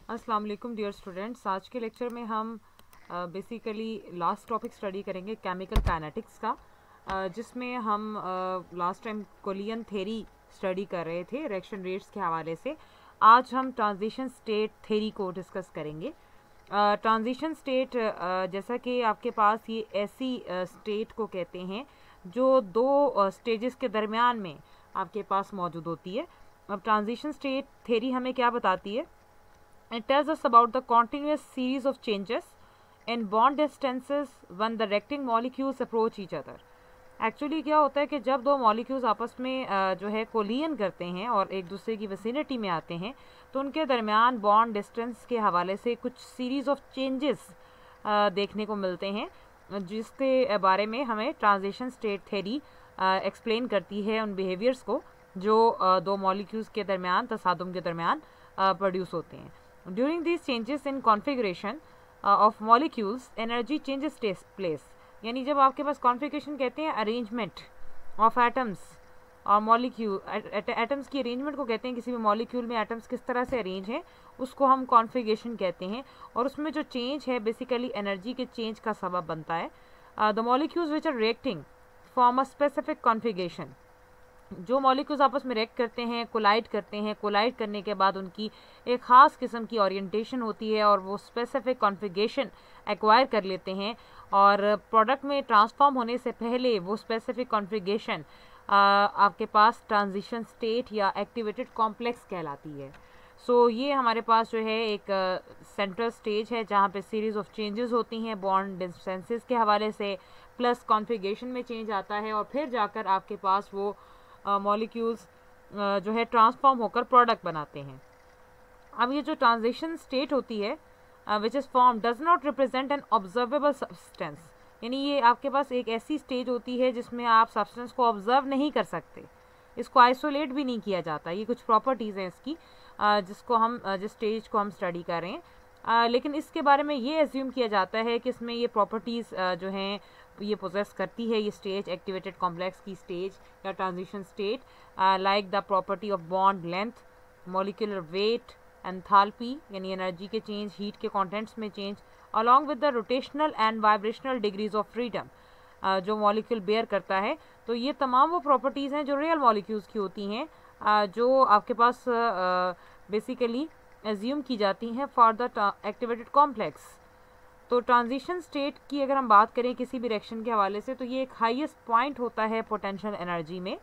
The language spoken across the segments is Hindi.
अस्सलाम वालेकुम डियर स्टूडेंट्स। आज के लेक्चर में हम बेसिकली लास्ट टॉपिक स्टडी करेंगे केमिकल काइनेटिक्स का, जिसमें हम लास्ट टाइम कोलियन थ्योरी स्टडी कर रहे थे रिएक्शन रेट्स के हवाले से। आज हम ट्रांजिशन स्टेट थ्योरी को डिस्कस करेंगे। ट्रांजिशन स्टेट जैसा कि आपके पास ये ऐसी स्टेट को कहते हैं जो दो स्टेजेस के दरमियान में आपके पास मौजूद होती है। अब ट्रांजिशन स्टेट थ्योरी हमें क्या बताती है? It tells us about the continuous series of changes in bond distances when the reacting molecules approach each other. Actually क्या होता है कि जब दो मॉलिक्यूल्स आपस में जो है कोलियन करते हैं और एक दूसरे की विसिनिटी में आते हैं, तो उनके दरमियान बॉन्ड डिस्टेंस के हवाले से कुछ सीरीज ऑफ चेंजेस देखने को मिलते हैं, जिसके बारे में हमें ट्रांजिशन स्टेट थ्योरी एक्सप्लेन करती है उन बिहेवियर्स को जो दो मॉलिक्यूल्स के दरमियान तसादुम के दरमियान प्रोड्यूस होते हैं। During these changes in configuration of molecules, energy changes takes place. यानी जब आपके पास कॉन्फ़िगरेशन कहते हैं अरेंजमेंट ऑफ एटम्स और मॉलिक्यूल, एटम्स की अरेंजमेंट को कहते हैं। किसी भी मॉलिक्यूल में एटम्स किस तरह से अरेंज हैं उसको हम कॉन्फ़िगरेशन कहते हैं, और उसमें जो चेंज है बेसिकली एनर्जी के चेंज का सबब बनता है। The molecules which are reacting form a specific configuration. जो मॉलिक्यूल्स आपस में रिएक्ट करते हैं, कोलाइड करते हैं, कोलाइड करने के बाद उनकी एक ख़ास किस्म की ओरिएंटेशन होती है और वो स्पेसिफिक कॉन्फ़िगरेशन एक्वायर कर लेते हैं, और प्रोडक्ट में ट्रांसफॉर्म होने से पहले वो स्पेसिफिक कॉन्फ़िगरेशन आपके पास ट्रांजिशन स्टेट या एक्टिवेटेड कॉम्प्लेक्स कहलाती है। सो ये हमारे पास जो है एक सेंट्रल स्टेज है जहाँ पे सीरीज़ ऑफ चेंजेस होती हैं बॉन्ड डिस्टेंसेस के हवाले से, प्लस कॉन्फ़िगरेशन में चेंज आता है, और फिर जाकर आपके पास वो मॉलिक्यूल्स जो है ट्रांसफॉर्म होकर प्रोडक्ट बनाते हैं। अब ये जो ट्रांजिशन स्टेट होती है which is form does not represent N observable substance, यानी ये आपके पास एक ऐसी स्टेज होती है जिसमें आप सब्सटेंस को ऑब्जर्व नहीं कर सकते, इसको आइसोलेट भी नहीं किया जाता। ये कुछ प्रॉपर्टीज़ हैं इसकी जिसको हम जिस स्टेज को हम स्टडी कर रहे हैं, लेकिन इसके बारे में ये एज्यूम किया जाता है कि इसमें ये प्रॉपर्टीज़ जो हैं ये पोजेस करती है ये स्टेज, एक्टिवेटेड कॉम्प्लेक्स की स्टेज या transition state, like the property of bond length, molecular weight, enthalpy यानी एनर्जी के चेंज, हीट के कंटेंट्स में change, along with the rotational and vibrational degrees of freedom जो मॉलिक्यूल बेयर करता है। तो ये तमाम वो प्रॉपर्टीज़ हैं जो रियल मॉलिक्यूल्स की होती हैं, जो आपके पास बेसिकली एज्यूम की जाती हैं फॉर द एक्टिवेटेड कॉम्प्लेक्स। तो ट्रांजिशन स्टेट की अगर हम बात करें किसी भी रिएक्शन के हवाले से, तो ये एक हाईएस्ट पॉइंट होता है पोटेंशियल एनर्जी में।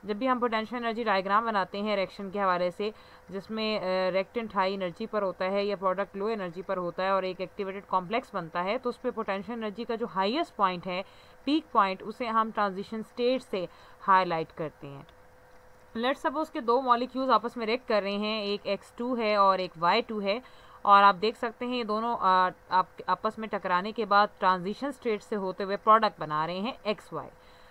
जब भी हम पोटेंशियल एनर्जी डायग्राम बनाते हैं रिएक्शन के हवाले से, जिसमें रिएक्टेंट हाई एनर्जी पर होता है या प्रोडक्ट लो एनर्जी पर होता है और एक एक्टिवेटेड कॉम्प्लेक्स बनता है, तो उस पर पोटेंशियल एनर्जी का जो हाईएस्ट पॉइंट है, पीक पॉइंट, उसे हम ट्रांजिशन स्टेट से हाईलाइट करते हैं। लेट्स सपोज के दो मॉलिक्यूल्स आपस में रिएक्ट कर रहे हैं, एक X2 है और एक Y2 है, और आप देख सकते हैं ये दोनों आप आपस में टकराने के बाद ट्रांजिशन स्टेट से होते हुए प्रोडक्ट बना रहे हैं XY।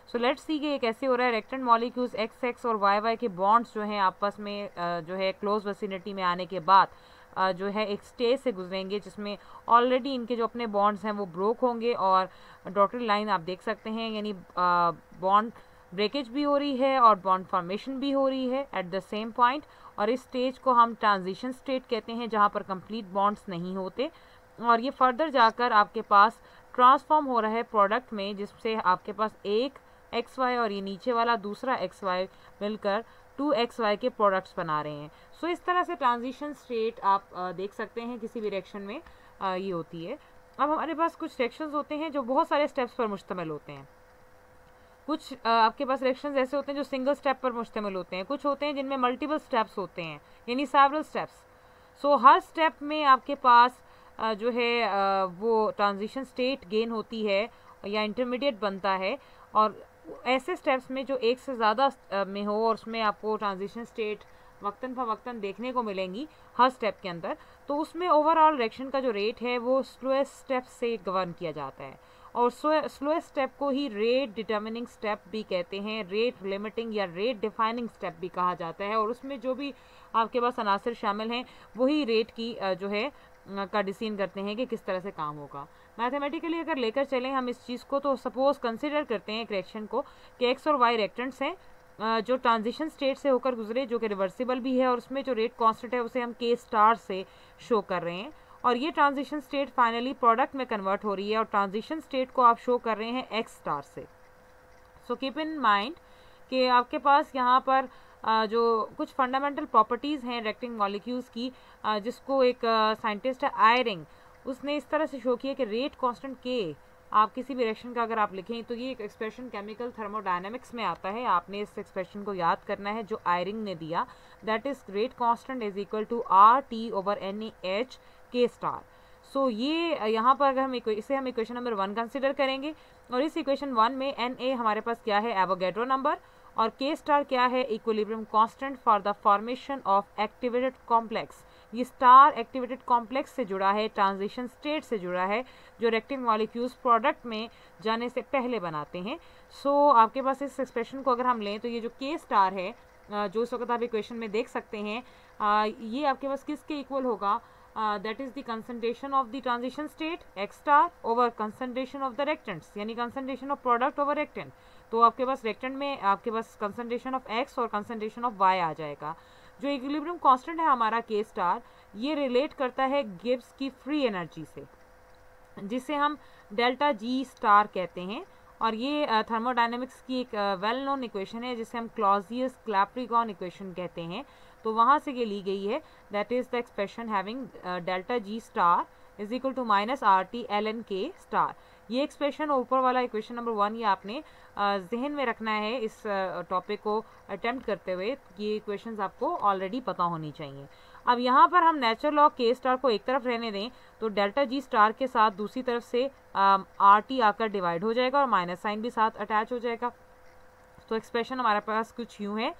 सो लेट्स सी कि ये कैसे हो रहा है। रिएक्टेंट मॉलिक्यूल्स XX और YY के बॉन्ड्स जो हैं आपस में जो है क्लोज विसिनिटी में आने के बाद जो है एक स्टेज से गुजरेंगे जिसमें ऑलरेडी इनके जो अपने बॉन्ड्स हैं वो ब्रोक होंगे, और डॉटेड लाइन आप देख सकते हैं, यानी बॉन्ड ब्रेकेज भी हो रही है और बॉन्ड फॉर्मेशन भी हो रही है एट द सेम पॉइंट। और इस स्टेज को हम ट्रांजिशन स्टेट कहते हैं जहाँ पर कंप्लीट बॉन्ड्स नहीं होते, और ये फर्दर जाकर आपके पास ट्रांसफॉर्म हो रहा है प्रोडक्ट में, जिससे आपके पास एक XY और ये नीचे वाला दूसरा XY मिलकर 2XY के प्रोडक्ट्स बना रहे हैं। सो इस तरह से ट्रांजिशन स्टेट आप देख सकते हैं किसी भी रिएक्शन में ये होती है। अब हमारे पास कुछ रिएक्शंस होते हैं जो बहुत सारे स्टेप्स पर मुश्तमिल होते हैं। कुछ आपके पास रिएक्शंस ऐसे होते हैं जो सिंगल स्टेप पर मुश्तमिल होते हैं, कुछ होते हैं जिनमें मल्टीपल स्टेप्स होते हैं, यानी सेवरल स्टेप्स। सो हर स्टेप में आपके पास जो है वो ट्रांजिशन स्टेट गेन होती है या इंटरमीडिएट बनता है, और ऐसे स्टेप्स में जो एक से ज़्यादा में हो और उसमें आपको ट्रांजिशन स्टेट वक्तन फ़वक्तन देखने को मिलेंगी हर स्टेप के अंदर, तो उसमें ओवरऑल रिएक्शन का जो रेट है वो स्लोएस्ट स्टेप से गवर्न किया जाता है, और स्लोएस्ट स्टेप को ही रेट डिटर्मिनिंग स्टेप भी कहते हैं, रेट लिमिटिंग या रेट डिफाइनिंग स्टेप भी कहा जाता है, और उसमें जो भी आपके पास अनासर शामिल हैं वही रेट की जो है का डिसीजन करते हैं कि किस तरह से काम होगा। मैथमेटिकली अगर लेकर चलें हम इस चीज़ को, तो सपोज कंसिडर करते हैं एक रिएक्शन को कि X और Y रिएक्टेंट्स हैं जो ट्रांजिशन स्टेट से होकर गुजरे, जो कि रिवर्सिबल भी है, और उसमें जो रेट कांस्टेंट है उसे हम K स्टार से शो कर रहे हैं, और ये ट्रांजिशन स्टेट फाइनली प्रोडक्ट में कन्वर्ट हो रही है, और ट्रांजिशन स्टेट को आप शो कर रहे हैं एक्स स्टार से। सो कीप इन माइंड कि आपके पास यहाँ पर जो कुछ फंडामेंटल प्रॉपर्टीज़ हैं रेक्टिंग मॉलिक्यूल्स की, जिसको एक साइंटिस्ट है आयरिंग, उसने इस तरह से शो किया कि रेट कांस्टेंट के, आप किसी भी रिएक्शन का अगर आप लिखें तो ये एक एक्सप्रेशन केमिकल थर्मोडायनेमिक्स में आता है, आपने इस एक्सप्रेशन को याद करना है जो आयरिंग ने दिया, that is rate constant is equal to RT/NaH K star. So ये यहाँ पर अगर हम इसे हम इक्वेशन नंबर 1 कंसिडर करेंगे, और इस इक्वेशन 1 में Na हमारे पास क्या है, एवोगैड्रो नंबर, और K स्टार क्या है, equilibrium constant for the formation of activated complex. ये स्टार एक्टिवेटेड कॉम्प्लेक्स से जुड़ा है, ट्रांजिशन स्टेट से जुड़ा है, जो रेक्टिंग मॉलिक्यूल्स प्रोडक्ट में जाने से पहले बनाते हैं। सो आपके पास इस एक्सप्रेशन को अगर हम लें तो ये जो K स्टार है, जो इस वक्त आप इक्वेशन में देख सकते हैं, ये आपके पास किसके इक्वल होगा, that is the concentration of the transition state X star over concentration of the reactants, यानी concentration of product over reactant. तो आपके पास रेक्टेंट में आपके पास कंसंट्रेशन ऑफ एक्स और कंसंट्रेशन ऑफ वाई आ जाएगा। जो इक्विलिब्रियम कांस्टेंट है हमारा K स्टार, ये रिलेट करता है गिब्स की फ्री एनर्जी से, जिसे हम डेल्टा G स्टार कहते हैं, और ये थर्मोडायनेमिक्स की एक वेल नोन इक्वेशन है जिसे हम क्लॉजियस-क्लैपेरॉन इक्वेशन कहते हैं। तो वहाँ से ये ली गई है, that is the expression having delta G star is equal to -RT/ln K star. ये एक्सप्रेशन ऊपर वाला इक्वेशन नंबर 1 ये आपने जहन में रखना है इस टॉपिक को अटेम्प्ट करते हुए, ये इक्वेशंस आपको ऑलरेडी पता होनी चाहिए। अब यहाँ पर हम नेचुरल लॉग K स्टार को एक तरफ रहने दें, तो डेल्टा G स्टार के साथ दूसरी तरफ से RT आकर डिवाइड हो जाएगा और माइनस साइन भी साथ अटैच हो जाएगा। तो एक्सप्रेशन हमारे पास कुछ यूँ है,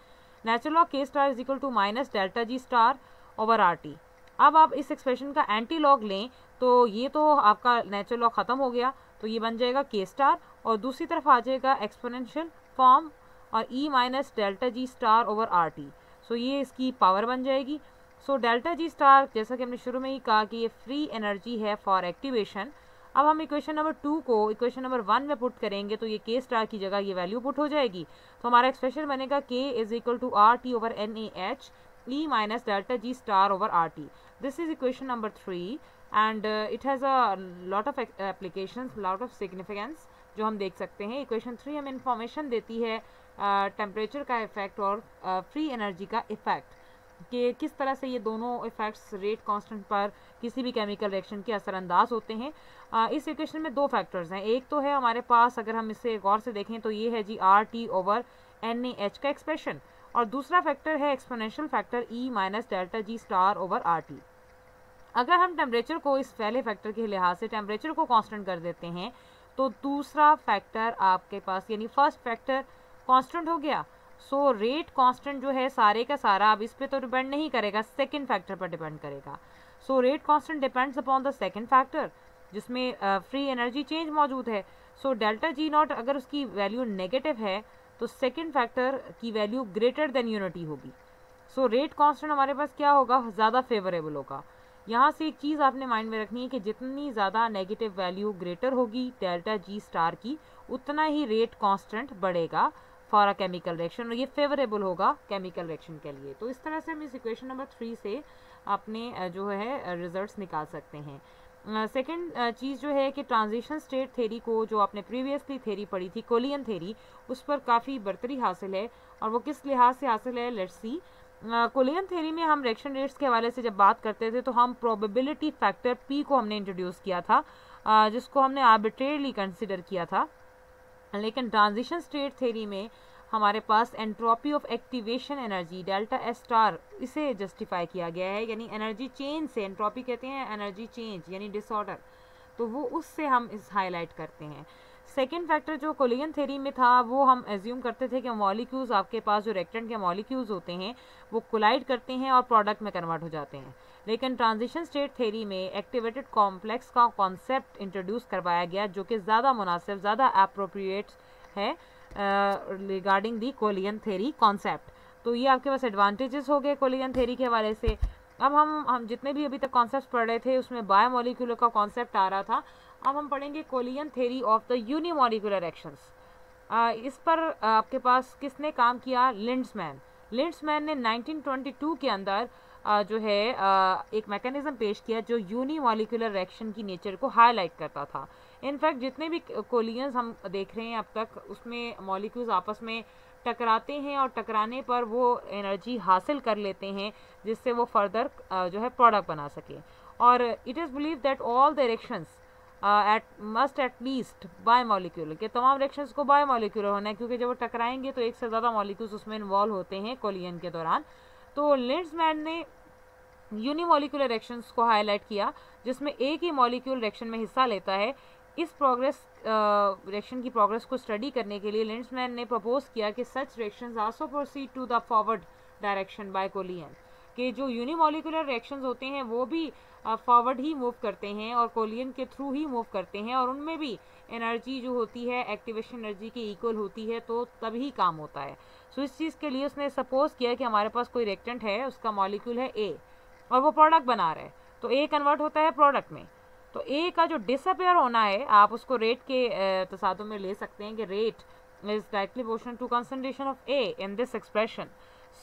natural log K star is equal to minus delta G star over RT। अब आप इस एक्सप्रेशन का एंटी लॉग लें तो ये तो आपका नेचुरल लॉग ख़त्म हो गया, तो ये बन जाएगा K स्टार, और दूसरी तरफ आ जाएगा एक्सपोनेंशियल फॉर्म और E minus delta G star over RT। सो ये इसकी पावर बन जाएगी। सो डेल्टा G स्टार, जैसा कि हमने शुरू में ही कहा कि ये फ्री एनर्जी है फॉर एक्टिवेशन। अब हम इक्वेशन नंबर 2 को इक्वेशन नंबर 1 में पुट करेंगे तो ये K स्टार की जगह ये वैल्यू पुट हो जाएगी, तो हमारा एक्सप्रेशन बनेगा K is equal to RT/NaH E minus delta G star over RT। This is equation number 3 and it has a lot of applications, lot of significance जो हम देख सकते हैं। इक्वेशन 3 हमें इंफॉर्मेशन देती है टेम्परेचर का इफेक्ट और फ्री एनर्जी का इफेक्ट, कि किस तरह से ये दोनों इफेक्ट्स रेट कांस्टेंट पर किसी भी केमिकल रिएक्शन के असरअंदाज होते हैं। इस इक्वेशन में दो फैक्टर्स हैं, एक तो है हमारे पास, अगर हम इसे गौर से देखें तो ये है जी RT/NaH का एक्सप्रेशन, और दूसरा फैक्टर है exponential factor E minus delta G star over RT। अगर हम टेम्परेचर को इस पहले फैक्टर के लिहाज से टेम्परेचर को कांस्टेंट कर देते हैं तो दूसरा फैक्टर आपके पास, यानी फर्स्ट फैक्टर कांस्टेंट हो गया। सो रेट कांस्टेंट जो है सारे का सारा अब इस पे तो डिपेंड नहीं करेगा, सेकंड फैक्टर पर डिपेंड करेगा। So rate constant depends upon the second factor, जिसमें फ्री एनर्जी चेंज मौजूद है। सो डेल्टा G नॉट अगर उसकी वैल्यू नेगेटिव है तो सेकंड फैक्टर की वैल्यू ग्रेटर देन यूनिटी होगी। सो रेट कांस्टेंट हमारे पास क्या होगा, ज़्यादा फेवरेबल होगा। यहाँ से एक चीज़ आपने माइंड में रखनी है कि जितनी ज़्यादा नेगेटिव वैल्यू ग्रेटर होगी डेल्टा G स्टार की, उतना ही रेट कांस्टेंट बढ़ेगा फॉर अ केमिकल रिएक्शन, और ये फेवरेबल होगा केमिकल रिएक्शन के लिए। तो इस तरह से हम इस इक्वेशन नंबर 3 से अपने जो है रिजल्ट्स निकाल सकते हैं। सेकंड चीज़ जो है कि ट्रांजिशन स्टेट थेरी को, जो आपने प्रीवियसली थेरी पढ़ी थी कोलियन थेरी, उस पर काफ़ी बर्तरी हासिल है, और वो किस लिहाज से हासिल है, लेट्स सी। कोलियन थेरी में हम रिएक्शन रेट्स के हवाले से जब बात करते थे तो हम प्रोबेबिलिटी फैक्टर P को हमने इंट्रोड्यूस किया था, जिसको हमने आर्बिट्रेरली कंसिडर किया था। लेकिन ट्रांजिशन स्टेट थेरी में हमारे पास entropy of activation energy delta S star, इसे जस्टिफाई किया गया है, यानी एनर्जी चेंज से, एंट्रोपी कहते हैं एनर्जी चेंज यानी डिसऑर्डर, तो वो उससे हम इस हाईलाइट करते हैं। सेकेंड फैक्टर जो कोलियन थेरी में था वो हम एज्यूम करते थे कि मॉलिक्यूल्स, आपके पास जो रिएक्टेंट के मॉलिक्यूल्स होते हैं वो कोलाइड करते हैं और प्रोडक्ट में कन्वर्ट हो जाते हैं। लेकिन ट्रांजिशन स्टेट थेरी में एक्टिवेटेड कॉम्प्लेक्स का कॉन्सेप्ट इंट्रोड्यूस करवाया गया, जो कि ज़्यादा मुनासिब, ज़्यादा अप्रोप्रिएट है रिगार्डिंग दी कोलियन थेरी कॉन्सेप्ट। तो ये आपके पास एडवांटेजेस हो गए कोलियन थेरी के हवाले से। अब हम जितने भी अभी तक कॉन्सेप्ट पढ़ रहे थे उसमें बायोमोलिकुलर का कॉन्सेप्ट आ रहा था, अब हम पढ़ेंगे collision theory of the unimolecular actions. इस पर आपके पास किसने काम किया, लिंड्समैन ने 1922 के अंदर जो है एक मैकेनिज्म पेश किया जो यूनिमॉलिक्यूलर रिएक्शन की नेचर को हाईलाइट करता था। इनफैक्ट जितने भी कोलियंस हम देख रहे हैं अब तक, उसमें मॉलिक्यूल्स आपस में टकराते हैं और टकराने पर वो एनर्जी हासिल कर लेते हैं जिससे वो फर्दर जो है प्रोडक्ट बना सके। और it is believe that all the reactions must at least bye molecular, के तमाम रिएक्शंस को बाय मॉलिक्यूलर होना है, क्योंकि जब वो टकराएंगे तो एक से ज़्यादा मॉलिक्यूल्स उसमें इन्वॉल्व होते हैं कोलियन के दौरान। तो लिंड्समैन ने यूनिमॉलिक्यूलर रिएक्शंस को हाईलाइट किया जिसमें एक ही मॉलिक्यूल रिएक्शन में हिस्सा लेता है। इस रिएक्शन की प्रोग्रेस को स्टडी करने के लिए लिंड्समैन ने प्रपोज किया कि such reactions also proceed to the forward direction by collision, कि जो यूनिमॉलिक्यूलर रिएक्शंस होते हैं वो भी फॉरवर्ड ही मूव करते हैं और कोलियन के थ्रू ही मूव करते हैं, और उनमें भी एनर्जी जो होती है एक्टिवेशन एनर्जी के इक्वल होती है, तो तभी काम होता है। सो इस चीज़ के लिए उसने सपोज किया कि हमारे पास कोई रिएक्टेंट है, उसका मॉलिक्यूल है ए और वो प्रोडक्ट बना रहा है, तो ए कन्वर्ट होता है प्रोडक्ट में। तो ए का जो डिसअपेयर होना है, आप उसको रेट के तसादुम में ले सकते हैं कि rate is directly proportional to concentration of A in this expression.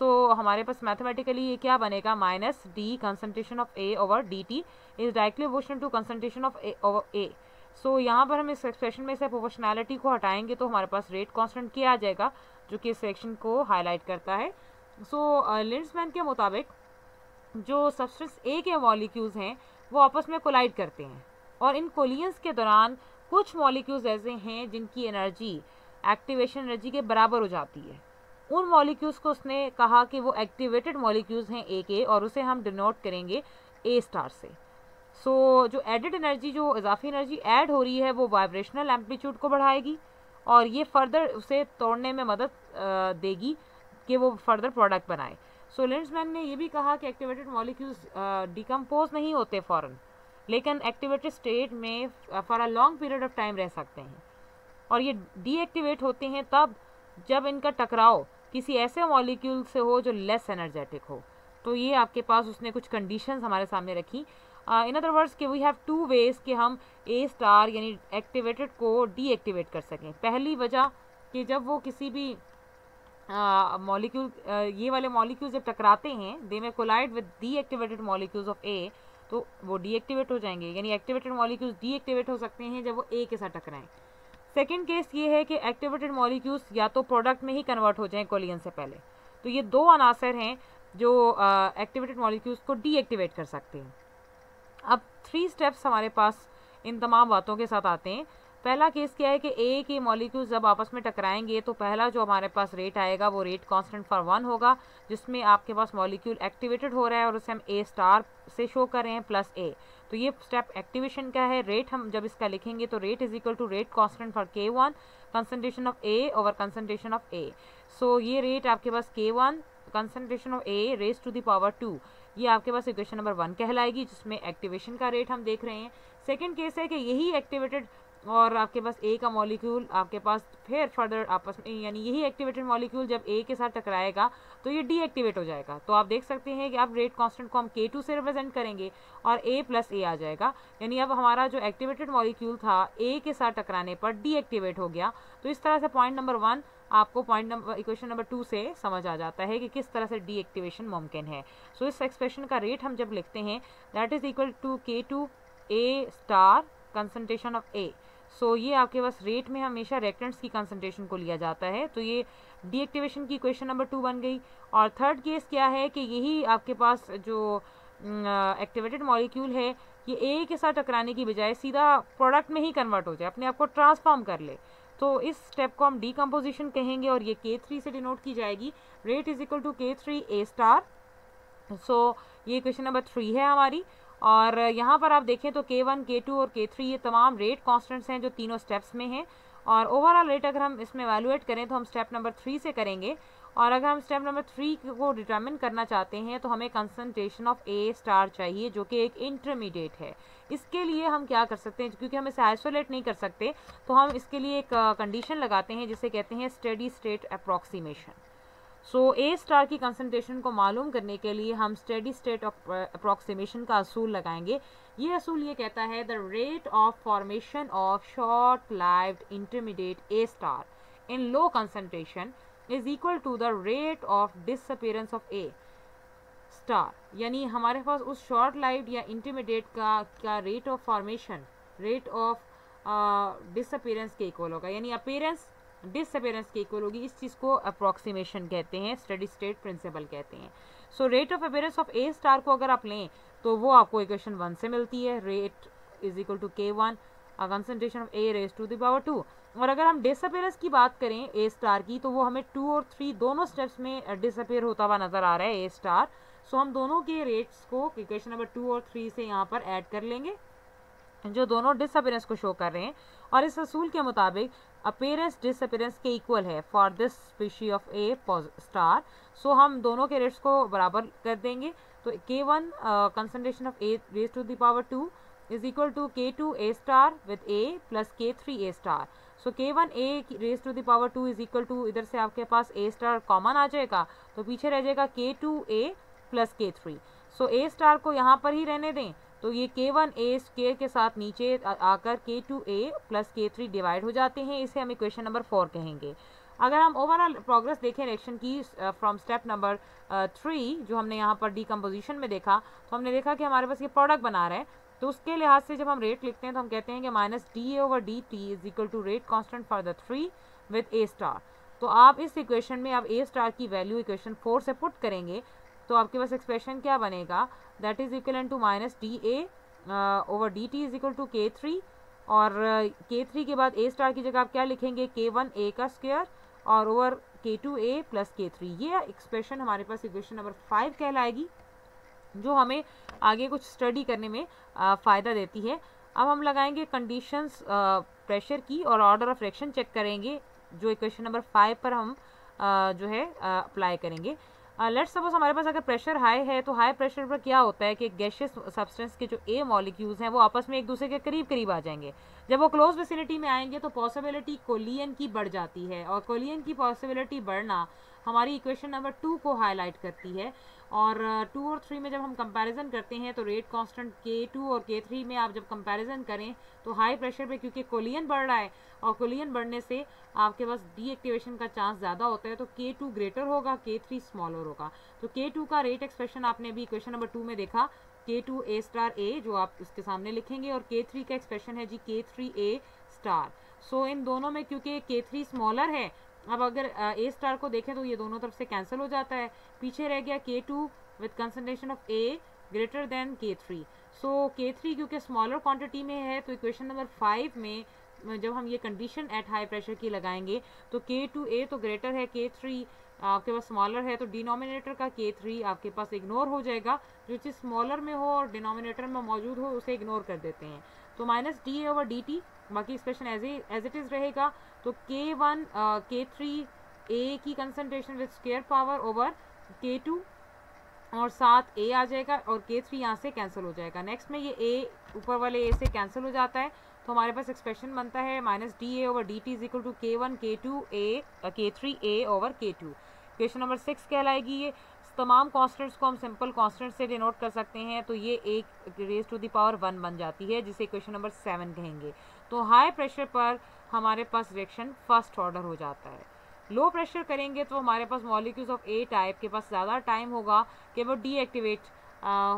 So हमारे पास मैथमेटिकली ये क्या बनेगा, minus D concentration of A over D T is directly proportional to concentration of A over A. So यहाँ पर हम इस एक्सप्रेशन में से प्रोपोर्शनैलिटी को हटाएंगे तो हमारे पास रेट कांस्टेंट क्या आ जाएगा, जो कि इस सेक्शन को हाईलाइट करता है। सो लिंड्समैन के मुताबिक जो सब्सटेंस ए के मॉलिक्यूल्स हैं वो आपस में कोलाइड करते हैं, और इन कोलियंस के दौरान कुछ मॉलिक्यूल्स ऐसे हैं जिनकी एनर्जी एक्टिवेशन एनर्जी के बराबर हो जाती है। उन मॉलिक्यूल्स को उसने कहा कि वो एक्टिवेटेड मॉलिक्यूल्स हैं ए के, और उसे हम डिनोट करेंगे ए स्टार से। सो जो एडेड एनर्जी, जो इजाफी एनर्जी ऐड हो रही है, वो वाइब्रेशनल एम्पलीट्यूड को बढ़ाएगी और ये फर्दर उसे तोड़ने में मदद देगी कि वो फर्दर प्रोडक्ट बनाए। सो लिंड्समैन ने ये भी कहा कि एक्टिवेटेड मॉलिक्यूल्स डिकम्पोज नहीं होते फ़ौरन, लेकिन एक्टिवेटेड स्टेट में for a long period of time रह सकते हैं, और ये डीएक्टिवेट होते हैं तब जब इनका टकराव किसी ऐसे मॉलिक्यूल से हो जो लेस एनर्जेटिक हो। तो ये आपके पास उसने कुछ कंडीशंस हमारे सामने रखी। इन अदर वर्ड्स कि वी हैव टू वेज कि हम ए स्टार यानी एक्टिवेटेड को डीएक्टिवेट कर सकें। पहली वजह कि जब वो किसी भी मॉलिक्यूल ये वाले मॉलिक्यूल जब टकराते हैं, they may collide with deactivated molecules of A, तो वो डीएक्टिवेट हो जाएंगे, यानी एक्टिवेटेड मॉलिक्यूल्स डीएक्टिवेट हो सकते हैं जब वो ए के साथ टकराएं। सेकेंड केस ये है कि एक्टिवेटेड मॉलिक्यूल्स या तो प्रोडक्ट में ही कन्वर्ट हो जाएं कोलियन से पहले। तो ये दो अनासर हैं जो एक्टिवेटेड मॉलिक्यूल्स को डीएक्टिवेट कर सकते हैं। अब 3 स्टेप्स हमारे पास इन तमाम बातों के साथ आते हैं। पहला केस क्या है कि ए के मॉलिक्यूल्स जब आपस में टकराएंगे तो पहला जो हमारे पास रेट आएगा वो रेट कांस्टेंट फॉर 1 होगा, जिसमें आपके पास मॉलिक्यूल एक्टिवेटेड हो रहा है और उसे हम ए स्टार से शो कर रहे हैं प्लस ए। तो ये स्टेप एक्टिवेशन का है। रेट हम जब इसका लिखेंगे तो rate is equal to rate constant for K1 concentration of A over concentration of A. So ये रेट आपके पास K1 concentration of A raise to the power 2, ये आपके पास इक्वेशन नंबर 1 कहलाएगी, जिसमें एक्टिवेशन का रेट हम देख रहे हैं। सेकेंड केस है कि यही एक्टिवेटेड और आपके पास ए का मॉलिक्यूल आपके पास फिर फर्दर आपस में, यानी यही एक्टिवेटेड मॉलिक्यूल जब ए के साथ टकराएगा तो ये डीएक्टिवेट हो जाएगा। तो आप देख सकते हैं कि अब रेट कांस्टेंट को हम K2 से रिप्रेजेंट करेंगे और ए प्लस ए आ जाएगा, यानी अब हमारा जो एक्टिवेटेड मॉलिक्यूल था ए के साथ टकराने पर डीएक्टिवेट हो गया। तो इस तरह से पॉइंट नंबर 1 आपको इक्वेशन नंबर 2 से समझ आ जाता है कि किस तरह से डीएक्टिवेशन मुमकिन है। सो इस एक्सप्रेशन का रेट हम जब लिखते हैं that is equal to K2 A star concentration of A. So ये आपके पास रेट में हमेशा रिएक्टेंट्स की कंसंट्रेशन को लिया जाता है, तो ये डीएक्टिवेशन की इक्वेशन नंबर 2 बन गई। और थर्ड केस क्या है कि यही आपके पास जो एक्टिवेटेड मॉलिक्यूल है ये ए के साथ टकराने की बजाय सीधा प्रोडक्ट में ही कन्वर्ट हो जाए, अपने आप को ट्रांसफॉर्म कर ले। तो इस स्टेप को हम डीकम्पोजिशन कहेंगे और ये K3 से डिनोट की जाएगी। Rate is equal to K3 A star. So ये इक्वेशन नंबर 3 है हमारी। और यहाँ पर आप देखें तो K1, K2 और K3 ये तमाम रेट कांस्टेंट्स हैं जो तीनों स्टेप्स में हैं। और ओवरऑल रेट अगर हम इसमें वैल्यूएट करें तो हम स्टेप नंबर 3 से करेंगे, और अगर हम स्टेप नंबर 3 को डिटरमिन करना चाहते हैं तो हमें कंसंट्रेशन ऑफ ए स्टार चाहिए जो कि एक इंटरमीडिएट है। इसके लिए हम क्या कर सकते हैं, क्योंकि हम इसे आइसोलेट नहीं कर सकते, तो हम इसके लिए एक कंडीशन लगाते हैं जिसे कहते हैं स्टेडी स्टेट अप्रॉक्सीमेशन। सो ए स्टार की कंसंट्रेशन को मालूम करने के लिए हम स्टेडी स्टेट अप्रॉक्सीमेशन का असूल लगाएंगे। ये असूल ये कहता है the rate of formation of short lived intermediate A star in low concentration is equal to the rate of disappearance of A. Star, यानी हमारे पास उस शॉर्ट लाइव्ड या इंटरमीडिएट का rate of formation rate of disappearance के इक्वल होगा, यानी अपीयरेंस डिसअपीयरेंस के इक्वल होगी। इस चीज़ को अप्रॉक्सीमेशन कहते हैं, स्टडी स्टेट प्रिंसिपल कहते हैं। So rate of appearance of A star को अगर आप लें तो वो आपको इक्वेशन 1 से मिलती है, rate is equal to K1 concentration of A raise to the power 2। और अगर हम डिसअपीयरेंस की बात करें ए स्टार की, तो वो हमें 2 और 3 दोनों स्टेप्स में डिसअपीयर होता हुआ नजर आ रहा है ए स्टार। सो हम दोनों के रेट्स को इक्वेशन नंबर 2 और 3 से यहाँ पर ऐड कर लेंगे, जो दोनों डिसअपीयरेंस को शो कर रहे हैं। और इस असूल के मुताबिक अपीयरेंस डिसअपीयरेंस के इक्वल है for this species of A star. So हम दोनों के रेट्स को बराबर कर देंगे। तो K1 concentration of A raise to the power 2 is equal to K2 A star with A plus K3 A star. So K1 A raised to the power 2 is equal to, इधर से आपके पास A star कॉमन आ जाएगा तो पीछे रह जाएगा K2 A plus K3. So A star को यहाँ पर ही रहने दें, तो ये K1 A स्क्वायर के साथ नीचे आकर K2 A plus K3 divide हो जाते हैं। इसे हम इक्वेशन नंबर 4 कहेंगे। अगर हम ओवरऑल प्रोग्रेस देखें रिएक्शन की फ्रॉम स्टेप नंबर 3 जो हमने यहाँ पर डीकम्पोजिशन में देखा, तो हमने देखा कि हमारे पास ये प्रोडक्ट बना रहा है। तो उसके लिहाज से जब हम रेट लिखते हैं तो हम कहते हैं कि minus dA/dt is equal to rate constant for the 3 with A star. तो आप इस इक्वेशन में आप A स्टार की वैल्यू इक्वेशन 4 से पुट करेंगे तो आपके पास एक्सप्रेशन क्या बनेगा, that is equal to minus dA/dt is equal to K3, और K3 के बाद A स्टार की जगह आप क्या लिखेंगे, K1 A का स्क्वायर और over K2 A plus K3। ये एक्सप्रेशन हमारे पास इक्वेशन नंबर 5 कहलाएगी, जो हमें आगे कुछ स्टडी करने में फ़ायदा देती है। अब हम लगाएंगे कंडीशंस प्रेशर की और ऑर्डर ऑफ रिएक्शन चेक करेंगे, जो इक्वेशन नंबर 5 पर हम जो है अप्लाई करेंगे। लेट्स सपोज हमारे पास अगर प्रेशर हाई है, तो हाई प्रेशर पर क्या होता है कि गैशियस सब्सटेंस के जो ए मॉलिक्यूल्स हैं वो आपस में एक दूसरे के करीब करीब आ जाएंगे। जब वो क्लोज विसिनिटी में आएंगे तो पॉसिबिलिटी कोलियन की बढ़ जाती है, और कोलियन की पॉसिबिलिटी बढ़ना हमारी इक्वेशन नंबर 2 को हाईलाइट करती है। और 2 और 3 में जब हम कंपैरिजन करते हैं तो रेट कांस्टेंट K2 और K3 में आप जब कंपैरिजन करें तो हाई प्रेशर पे क्योंकि कोलियन बढ़ रहा है और कोलियन बढ़ने से आपके पास डीएक्टिवेशन का चांस ज़्यादा होता है, तो K2 ग्रेटर होगा, K3 स्मॉलर होगा। तो K2 का रेट एक्सप्रेशन आपने अभी इक्वेशन नंबर 2 में देखा, K2 A स्टार A, जो आप इसके सामने लिखेंगे, और K3 का एक्सप्रेशन है जी K3 A स्टार। सो इन दोनों में क्योंकि K3 स्मॉलर है, अब अगर A स्टार को देखें तो ये दोनों तरफ से कैंसिल हो जाता है, पीछे रह गया K2 with concentration of A greater than K3। So K3 क्योंकि स्मॉलर क्वांटिटी में है, तो इक्वेशन नंबर 5 में जब हम ये कंडीशन एट हाई प्रेशर की लगाएंगे तो K2A तो ग्रेटर है, K3 आपके पास स्मॉलर है, तो डिनोमिनेटर का K3 आपके पास इग्नोर हो जाएगा। जो चीज़ स्मॉलर में हो और डिनोमिनेटर में मौजूद हो उसे इग्नोर कर देते हैं, तो माइनस dA/dt, बाकी एक्सप्रेशन एज इट इज़ रहेगा। तो K1 K3A की concentration with square power over K2 और साथ A आ जाएगा, और K3 यहाँ से कैंसिल हो जाएगा। नेक्स्ट में ये A ऊपर वाले A से कैंसिल हो जाता है, तो हमारे पास एक्सप्रेशन बनता है minus dA/dt is equal to K1 K3A over K2। Question number 6 कहलाएगी ये। तमाम कॉन्स्टेंट्स को हम सिंपल कॉन्स्टेंट से डिनोट कर सकते हैं, तो ये एक रेज टू द पावर 1 बन जाती है, जिसे क्वेश्चन नंबर 7 कहेंगे। तो हाई प्रेशर पर हमारे पास रिएक्शन फर्स्ट ऑर्डर हो जाता है। लो प्रेशर करेंगे तो हमारे पास मॉलिक्यूल्स ऑफ ए टाइप के पास ज़्यादा टाइम होगा कि वो डीएक्टिवेट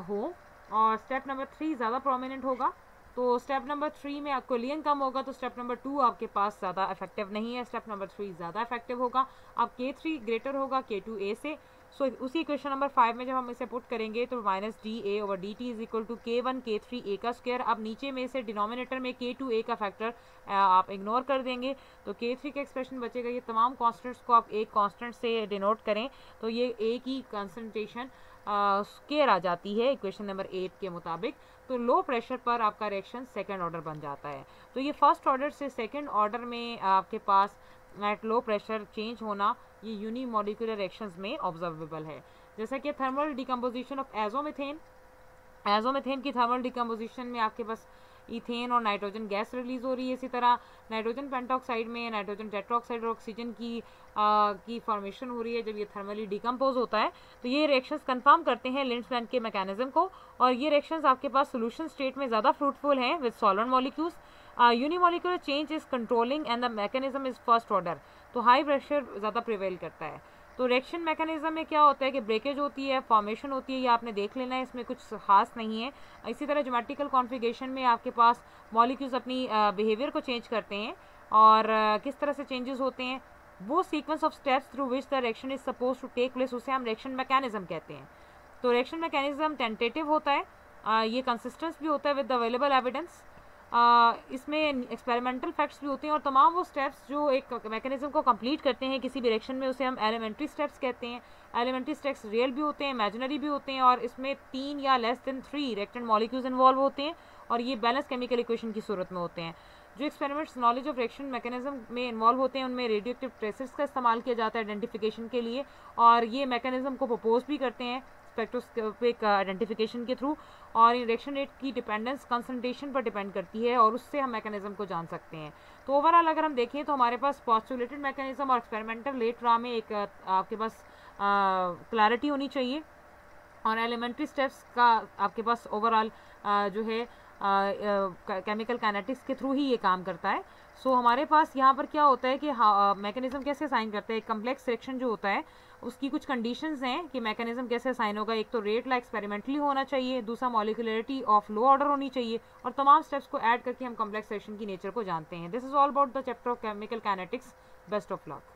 हो, और स्टेप नंबर 3 ज़्यादा प्रोमिनेंट होगा। तो स्टेप नंबर 3 में कोलियन कम होगा, तो स्टेप नंबर 2 आपके पास ज़्यादा इफेक्टिव नहीं है, स्टेप नंबर 3 ज़्यादा इफेक्टिव होगा। अब K3 ग्रेटर होगा K2A से। सो उसी क्वेश्चन नंबर 5 में जब हम इसे पुट करेंगे तो minus dA/dt is equal to K1 K3A का स्क्वायर। अब नीचे में से डिनोमिनेटर में K2A का फैक्टर आप इग्नोर कर देंगे, तो K3 का एक्सप्रेशन बचेगा। ये तमाम कॉन्स्टेंट्स को आप एक कॉन्स्टेंट से डिनोट करें तो ये A की कंसंट्रेशन स्क्वायर आ जाती है इक्वेशन नंबर 8 के मुताबिक। तो लो प्रेशर पर आपका रिएक्शन सेकंड ऑर्डर बन जाता है। तो ये फर्स्ट ऑर्डर से सेकंड ऑर्डर में आपके पास एट लो प्रेशर चेंज होना ये यूनिमोलिकुलर रिएक्शंस में ऑब्जर्वेबल है। जैसा कि थर्मल डिकम्पोजिशन ऑफ एजोमीथेन की थर्मल डिकम्पोजिशन में आपके पास इथेन और नाइट्रोजन गैस रिलीज हो रही है। इसी तरह नाइट्रोजन पेंटॉक्साइड में नाइट्रोजन टेट्राऑक्साइड और ऑक्सीजन की फॉर्मेशन हो रही है जब ये थर्मली डिकम्पोज होता है। तो ये रिएक्शंस कंफर्म करते हैं लिंड्स-मैन के मैकेनिज्म को, और ये रिएक्शंस आपके पास सोल्यूशन स्टेट में ज़्यादा फ्रूटफुल हैं with solvent molecules. Unimolecular change is controlling and the mechanism is first order, तो हाई प्रेशर ज़्यादा प्रिवेल करता है। तो रिएक्शन मैकेनिज्म में क्या होता है कि ब्रेकेज होती है, फॉर्मेशन होती है, ये आपने देख लेना है, इसमें कुछ खास नहीं है। इसी तरह ज्योमेट्रिकल कॉन्फ़िगरेशन में आपके पास मॉलिक्यूल्स अपनी बिहेवियर को चेंज करते हैं, और किस तरह से चेंजेस होते हैं, वो sequence of steps through which the reaction is suppose to take place, उसे हम रिएक्शन मैकेनिज्म कहते हैं। तो रिएक्शन मैकेनिज्म टेंटेटिव होता है, ये कंसिस्टेंस भी होता है विद द अवेलेबल एविडेंस, इसमें एक्सपेरिमेंटल फैक्ट्स भी होते हैं, और तमाम वो स्टेप्स जो एक मैकेनिज्म को कंप्लीट करते हैं किसी भी रिएक्शन में, उसे हम एलिमेंट्री स्टेप्स कहते हैं। एलिमेंट्री स्टेप्स रियल भी होते हैं, इमेजिनरी भी होते हैं, और इसमें 3 या less than 3 reactant molecules involve होते हैं, और ये बैलेंस केमिकल इक्वेशन की सूरत में होते हैं। जो experiments knowledge of reaction mechanism में इन्वॉल्व होते हैं, उनमें रेडियो एक्टिव ट्रेसेस का इस्तेमाल किया जाता है आइडेंटिफिकेशन के लिए, और ये मैकेनिज्म को प्रपोज भी करते हैं स्पेक्ट्रोस्कोपिक आइडेंटिफिकेशन के थ्रू, और इन रिएक्शन रेट की डिपेंडेंस कंसंट्रेशन पर डिपेंड करती है, और उससे हम मैकेनिज्म को जान सकते हैं। तो ओवरऑल अगर हम देखें तो हमारे पास पोस्टुलेटेड मैकेनिज्म और एक्सपेरिमेंटल लेट रॉ में एक आपके पास क्लैरिटी होनी चाहिए, और एलिमेंट्री स्टेप्स का आपके पास ओवरऑल जो है केमिकल काइनेटिक्स के थ्रू ही ये काम करता है। सो हमारे पास यहाँ पर क्या होता है कि मैकेनिज्म कैसे असाइन करते हैं, कम्प्लेक्स रिएक्शन जो होता है उसकी कुछ कंडीशंस हैं कि मैकेनिज्म कैसे असाइन होगा। एक तो रेट ला एक्सपेरिमेंटली होना चाहिए, दूसरा मॉलिक्यूलरिटी ऑफ लो ऑर्डर होनी चाहिए, और तमाम स्टेप्स को ऐड करके हम कम्प्लेक्स रिएक्शन की नेचर को जानते हैं। This is all about the chapter of chemical kinetics. Best of luck.